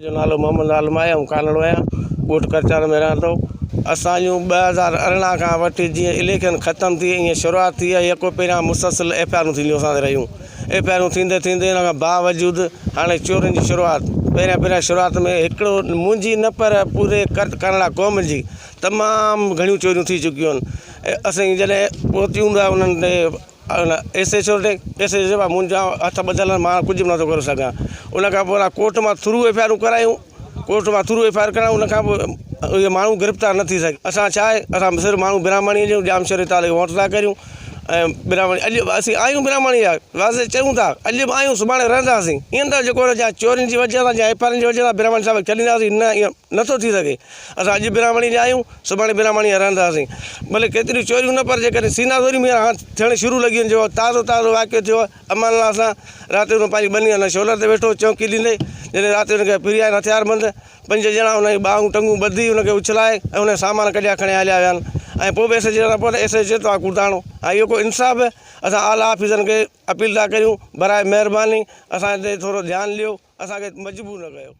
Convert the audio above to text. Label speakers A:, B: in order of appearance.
A: जो नालो मोहम्मद आलम आहे ऐं कानड़ो आहियां ॻोठ करचार में रहां थो। असांजूं 2018 खां वठी जीअं इलेक्शन ख़तमु थी ईअं शुरूआति थी आहे यको पहिरियां मुसलसिल FIR थियूं असांखे रहियूं। FIR थींदे थींदे हिन खां बावजूदु हाणे चोरियुनि जी शुरूआति पहिरियां शुरूआति में हिकिड़ो मुंहिंजी न पर पूरे कनड़ा क़ौम जी तमामु घणियूं चोरियूं थी चुकियूं आहिनि। असीं जॾहिं पहुचूं था उन्हनि ते SHO ते मुंहिंजा हथ ॿधल मां कुझु बि नथो करे सघां। उन खां पोइ कोर्ट मां थ्रू FIR करायूं, कोर्ट मां थ्रू FIR करायूं, उन खां पोइ इहे माण्हू गिरफ़्तार न थी सघे। असां छा आहे असां सिर्फ़ु माण्हू ब्राह्मणी जो जाम शरीफ़ ताले वोट था करियूं ऐं ब्राह्मणी अॼु असीं आहियूं ब्राह्मणी जा वाज़े चयूं था अॼु बि आहियूं सुभाणे रहंदासीं। ईअं त जेको या चोरियुनि जी वजह सां या FIR जी वजह सां ब्राह्मण साहिब छॾींदासीं न, ईअं नथो थी सघे। असां अॼु ब्राह्मणी जा आहियूं सुभाणे ब्राह्मणी जा रहंदासीं। भले केतिरियूं चोरियूं न पर जेकॾहिं सीनाज़ोरी में थियणु शुरू लॻी आहिनि। जो ताज़ो वाक़ियो थियो अमरनाथ सां राति जो पंहिंजी बनी हिन शोलर ते वेठो चौकी ॾींदे जॾहिं राति हुनखे फिरी आया हथियारबंद 5 ॼणा हुनजी ॿाहूं टंगूं ॿधी हुनखे उछलाए ऐं हुन सामान कढिया खणे हलिया विया आहिनि ऐं पोइ बि SHO चए थो कुर्ताणो। ऐं इहो को इंसाफ़ असां आला ऑफिसरनि खे अपील था करियूं बराए महिरबानी असां ते थोरो ध्यानु ॾियो, असांखे मजबूर न कयो।